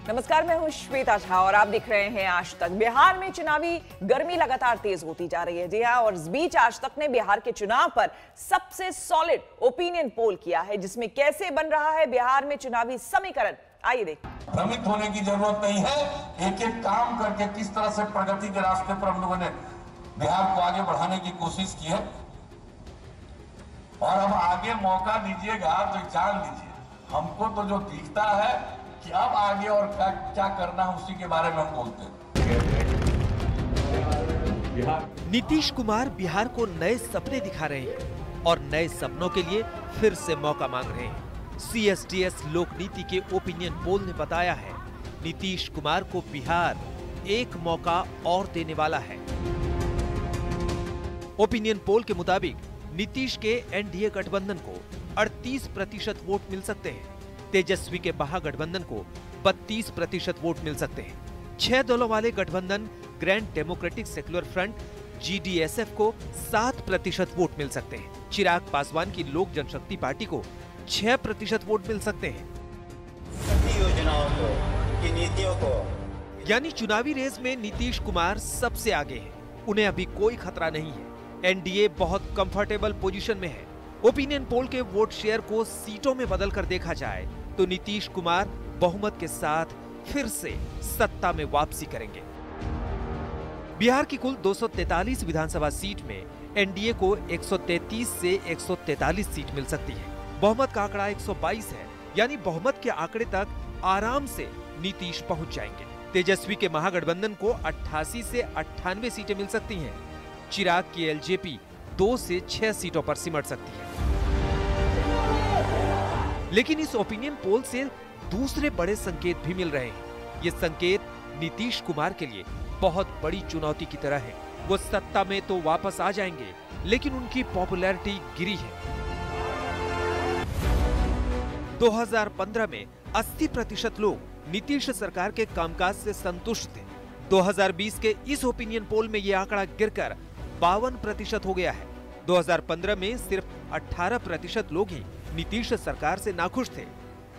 नमस्कार, मैं हूं श्वेता झा और आप देख रहे हैं आज तक। बिहार में चुनावी गर्मी लगातार तेज होती जा रही है। जी हां, और इस बीच आज तक ने बिहार के चुनाव पर सबसे सॉलिड ओपिनियन पोल किया है, जिसमें कैसे बन रहा है बिहार में चुनावी समीकरण। आइए देखें। भ्रमित होने की जरूरत नहीं है। एक एक काम करके किस तरह से प्रगति के रास्ते पर हम लोगों ने बिहार को आगे बढ़ाने की कोशिश की है, और अब आगे मौका दीजिएगा तो जान लीजिए, हमको तो जो दिखता है कि अब आगे और क्या करना है उसी के बारे में हम बोलते हैं। नीतीश कुमार बिहार को नए सपने दिखा रहे हैं और नए सपनों के लिए फिर से मौका मांग रहे हैं। CSDS लोकनीति के ओपिनियन पोल ने बताया है, नीतीश कुमार को बिहार एक मौका और देने वाला है। ओपिनियन पोल के मुताबिक नीतीश के NDA गठबंधन को 38% वोट मिल सकते हैं, तेजस्वी के महागठबंधन को 32% वोट मिल सकते हैं। 6 दलों वाले गठबंधन grand democratic secular front GDSF को 7% वोट मिल सकते हैं। चिराग पासवान की लोक जनशक्ति पार्टी को 6% वोट मिल सकते हैं। सभी योजनाओं को, की नीतियों को, यानी चुनावी रेस में नीतीश कुमार सबसे आगे हैं। उन्हें अभी कोई खतरा नहीं है। NDA बहुत कंफर्टेबल पोजीशन में है। ओपिनियन पोल के वोट शेयर को सीटों में बदलकर देखा जाए तो नीतीश कुमार बहुमत के साथ फिर से सत्ता में वापसी करेंगे। बिहार की कुल 243 विधानसभा सीट में NDA को 133 से 143 सीट मिल सकती है। बहुमत का आंकड़ा 122 है, यानी बहुमत के आंकड़े तक आराम से नीतीश पहुंच जाएंगे। तेजस्वी के महागठबंधन को 88 से 98 सीटें मिल सकती हैं। चिराग की LJP 2 से 6 सीटों पर सिमट सकती है। लेकिन इस ओपिनियन पोल से दूसरे बड़े संकेत भी मिल रहे हैं। ये संकेत नीतीश कुमार के लिए बहुत बड़ी चुनौती की तरह है। वो सत्ता में तो वापस आ जाएंगे, लेकिन उनकी पॉपुलैरिटी गिरी है। 2015 में 80% लोग नीतीश सरकार के कामकाज से संतुष्ट थे। 2020 के इस ओपिनियन पोल में यह आंकड़ा गिरकर 52% हो गया है। 2015 में सिर्फ 18% लोग ही नीतीश सरकार से नाखुश थे।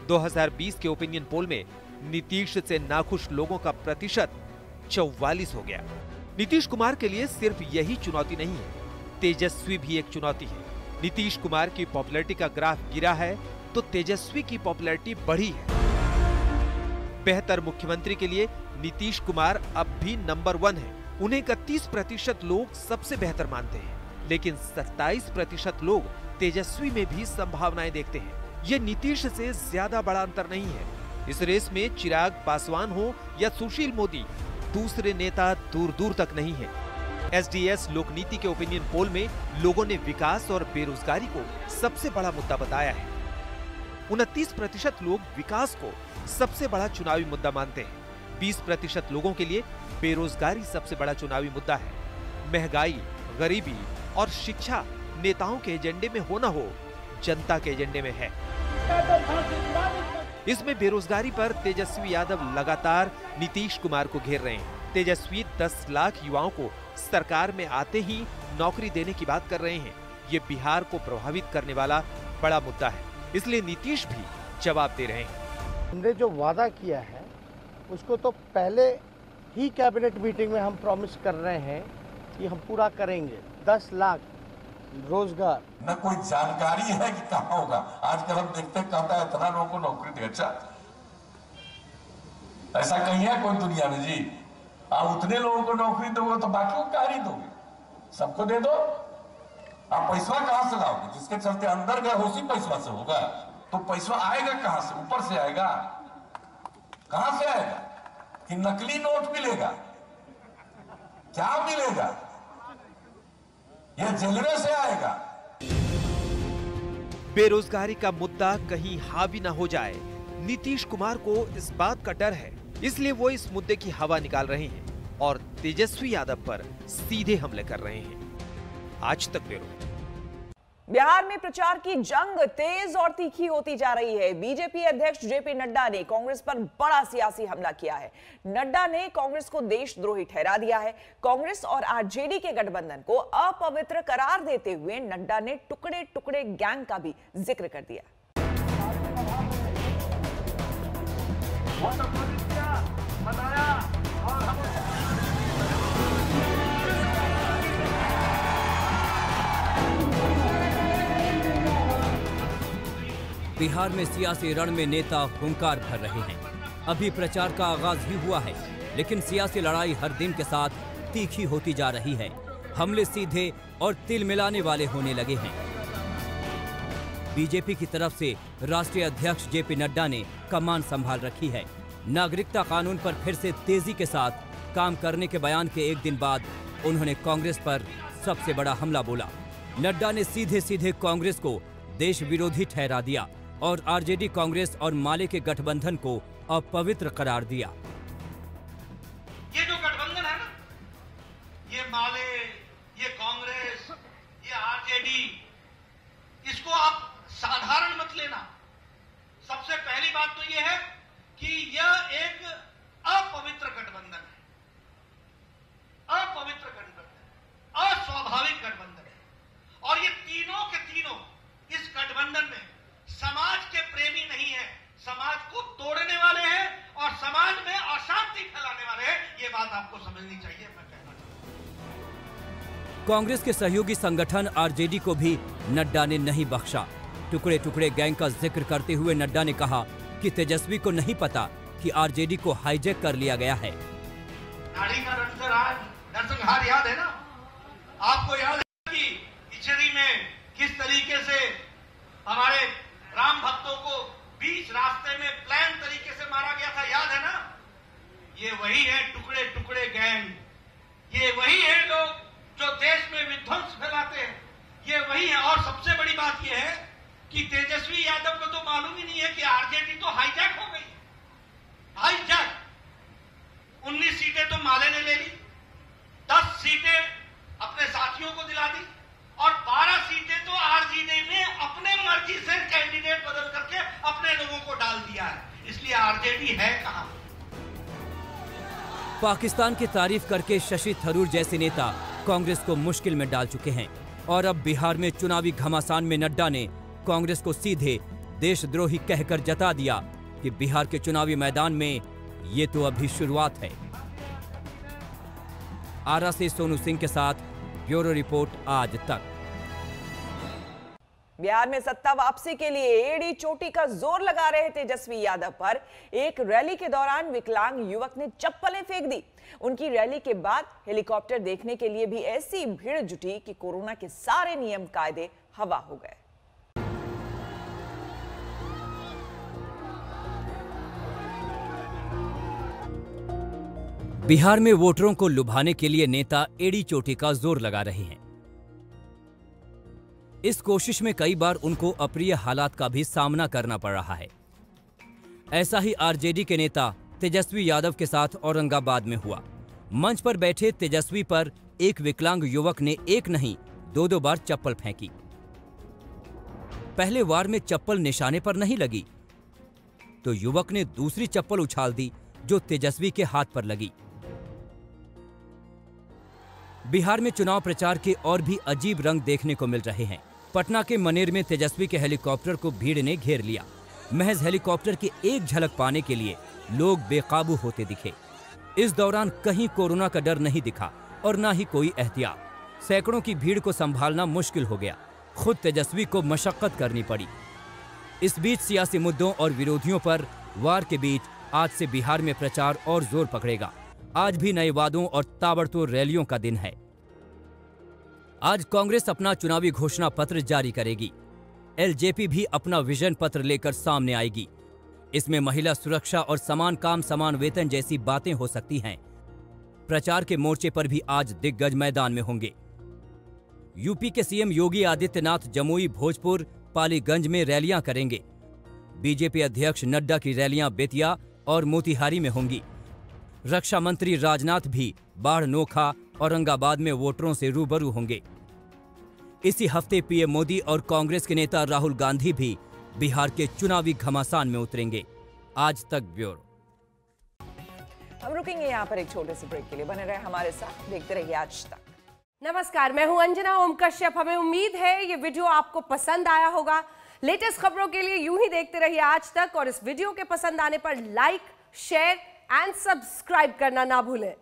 2020 के ओपिनियन पोल में नीतीश से नाखुश लोगों का प्रतिशत 44 हो गया। नीतीश कुमार के लिए सिर्फ यही चुनौती नहीं है, तेजस्वी भी एक चुनौती है। नीतीश कुमार की पॉपुलैरिटी का ग्राफ गिरा है तो तेजस्वी की पॉपुलैरिटी बढ़ी है। बेहतर मुख्यमंत्री के लिए नीतीश कुमार अब भी नंबर 1 है। उन्हें 31% लोग सबसे बेहतर मानते हैं, लेकिन 27% लोग तेजस्वी में भी संभावनाएं देखते हैं। ये नीतीश से ज्यादा बड़ा अंतर नहीं है। इस रेस में चिराग पासवान हो या सुशील मोदी, दूसरे नेता दूर दूर तक नहीं है। SDS लोकनीति के ओपिनियन पोल में लोगों ने विकास और बेरोजगारी को सबसे बड़ा मुद्दा बताया है। 29% लोग विकास को सबसे बड़ा चुनावी मुद्दा मानते हैं। 20% लोगों के लिए बेरोजगारी सबसे बड़ा चुनावी मुद्दा है। महंगाई, गरीबी और शिक्षा नेताओं के एजेंडे में हो ना हो, जनता के एजेंडे में है। इसमें बेरोजगारी पर तेजस्वी यादव लगातार नीतीश कुमार को घेर रहे हैं। तेजस्वी 10 लाख युवाओं को सरकार में आते ही नौकरी देने की बात कर रहे हैं। ये बिहार को प्रभावित करने वाला बड़ा मुद्दा है, इसलिए नीतीश भी जवाब दे रहे हैं। हमने जो वादा किया है उसको तो पहले ही कैबिनेट मीटिंग में हम प्रॉमिस कर रहे हैं कि हम पूरा करेंगे। 10 लाख रोजगार। न कोई जानकारी है कि कहाँ होगा। आजकल हम देखते कहता है इतना लोगों को नौकरी दे। अच्छा, ऐसा कहीं है कोई दुनिया में जी? आप उतने लोगों को नौकरी दोगे तो बाकी को क्या नहीं दोगे? सबको दे दो। आप पैसा कहाँ से लाओगे? जिसके चलते अंदर गए उसी पैसा से होगा। तो पैसा आएगा कहाँ से? ऊपर से आएगा? कहां से आएगा? कि नकली नोट मिलेगा? क्या मिलेगा? यह जलवे से आएगा। बेरोजगारी का मुद्दा कहीं हावी ना हो जाए, नीतीश कुमार को इस बात का डर है, इसलिए वो इस मुद्दे की हवा निकाल रहे हैं और तेजस्वी यादव पर सीधे हमले कर रहे हैं। आज तक ब्यूरो। बिहार में प्रचार की जंग तेज और तीखी होती जा रही है। बीजेपी अध्यक्ष JP नड्डा ने कांग्रेस पर बड़ा सियासी हमला किया है। नड्डा ने कांग्रेस को देशद्रोही ठहरा दिया है। कांग्रेस और आरजेडी के गठबंधन को अपवित्र करार देते हुए नड्डा ने टुकड़े टुकड़े गैंग का भी जिक्र कर दिया। बिहार में सियासी रण में नेता हुंकार भर रहे हैं। अभी प्रचार का आगाज ही हुआ है, लेकिन सियासी लड़ाई हर दिन के साथ तीखी होती जा रही है। हमले सीधे और तिल मिलाने वाले होने लगे हैं। बीजेपी की तरफ से राष्ट्रीय अध्यक्ष जेपी नड्डा ने कमान संभाल रखी है। नागरिकता कानून पर फिर से तेजी के साथ काम करने के बयान के एक दिन बाद उन्होंने कांग्रेस पर सबसे बड़ा हमला बोला। नड्डा ने सीधे सीधे कांग्रेस को देश विरोधी ठहरा दिया और आरजेडी कांग्रेस और माले के गठबंधन को अपवित्र करार दिया। ये जो गठबंधन है ना, ये माले, ये कांग्रेस, ये आरजेडी, इसको आप साधारण मत लेना। सबसे पहली बात तो ये है कि यह एक अपवित्र गठबंधन है, अपवित्र गठबंधन, अस्वाभाविक गठबंधन है। और ये तीनों के तीनों इस गठबंधन में समाज के प्रेमी नहीं है, समाज को तोड़ने वाले हैं और समाज में अशांति फैलाने वाले हैं। ये बात आपको समझनी चाहिए। मैं कहना चाहता हूं कांग्रेस के सहयोगी संगठन आरजेडी को भी नड्डा ने नहीं बख्शा। टुकड़े टुकड़े गैंग का जिक्र करते हुए नड्डा ने कहा कि तेजस्वी को नहीं पता कि आरजेडी को हाईजैक कर लिया गया है। नाड़ी का नरसंहार याद है ना? आपको याद है कि इचरी में किस तरीके से हमारे राम भक्तों को बीच रास्ते में प्लान तरीके से मारा गया था, याद है ना? ये वही है टुकड़े टुकड़े गैंग, ये वही है लोग जो देश में विध्वंस फैलाते हैं, ये वही है। और सबसे बड़ी बात ये है कि तेजस्वी यादव को तो मालूम ही नहीं है कि आरजेडी तो हाईजैक हो गई। हाईजैक 19 सीटें तो माले ने ले ली, 10 सीटें अपने साथियों को दिला दी और 12 सीटें तो आरजेडी ने अपने मर्जी से कैंडिडेट बदल करके अपने लोगों को डाल दिया है। इसलिए आरजेडी है कहां? पाकिस्तान की तारीफ करके शशि थरूर जैसे नेता कांग्रेस को मुश्किल में डाल चुके हैं और अब बिहार में चुनावी घमासान में नड्डा ने कांग्रेस को सीधे देशद्रोही कहकर जता दिया कि बिहार के चुनावी मैदान में ये तो अभी शुरुआत है। आरा से सोनू सिंह के साथ ब्यूरो रिपोर्ट आज तक। बिहार में सत्ता वापसी के लिए एड़ी चोटी का जोर लगा रहे तेजस्वी यादव पर एक रैली के दौरान विकलांग युवक ने चप्पलें फेंक दी। उनकी रैली के बाद हेलीकॉप्टर देखने के लिए भी ऐसी भीड़ जुटी कि कोरोना के सारे नियम कायदे हवा हो गए। बिहार में वोटरों को लुभाने के लिए नेता एड़ी चोटी का जोर लगा रहे हैं। इस कोशिश में कई बार उनको अप्रिय हालात का भी सामना करना पड़ रहा है। ऐसा ही आरजेडी के नेता तेजस्वी यादव के साथ औरंगाबाद में हुआ। मंच पर बैठे तेजस्वी पर एक विकलांग युवक ने एक नहीं 2-2 बार चप्पल फेंकी। पहले वार में चप्पल निशाने पर नहीं लगी तो युवक ने दूसरी चप्पल उछाल दी जो तेजस्वी के हाथ पर लगी। बिहार में चुनाव प्रचार के और भी अजीब रंग देखने को मिल रहे हैं। पटना के मनेर में तेजस्वी के हेलीकॉप्टर को भीड़ ने घेर लिया। महज हेलीकॉप्टर की एक झलक पाने के लिए लोग बेकाबू होते दिखे। इस दौरान कहीं कोरोना का डर नहीं दिखा और ना ही कोई एहतियात। सैकड़ों की भीड़ को संभालना मुश्किल हो गया। खुद तेजस्वी को मशक्कत करनी पड़ी। इस बीच सियासी मुद्दों और विरोधियों पर वार के बीच आज से बिहार में प्रचार और जोर पकड़ेगा। आज भी नए वादों और ताबड़तोड़ रैलियों का दिन है। आज कांग्रेस अपना चुनावी घोषणा पत्र जारी करेगी। एलजेपी भी अपना विजन पत्र लेकर सामने आएगी। इसमें महिला सुरक्षा और समान काम समान वेतन जैसी बातें हो सकती हैं। प्रचार के मोर्चे पर भी आज दिग्गज मैदान में होंगे। यूपी के सीएम योगी आदित्यनाथ जमुई, भोजपुर, पालीगंज में रैलियां करेंगे। बीजेपी अध्यक्ष नड्डा की रैलियां बेतिया और मोतिहारी में होंगी। रक्षा मंत्री राजनाथ भी बाढ़, नोखा, औरंगाबाद में वोटरों से रूबरू होंगे। इसी हफ्ते पीएम मोदी और कांग्रेस के नेता राहुल गांधी भी बिहार के चुनावी घमासान में उतरेंगे। आज तक ब्यूरो। हम रुकेंगे यहाँ पर एक छोटे से ब्रेक के लिए। बने रहे हमारे साथ, देखते रहिए आज तक। नमस्कार, मैं हूं अंजना ओम कश्यप। हमें उम्मीद है ये वीडियो आपको पसंद आया होगा। लेटेस्ट खबरों के लिए यूं ही देखते रहिए आज तक और इस वीडियो के पसंद आने पर लाइक, शेयर एंड सब्सक्राइब करना ना भूलें।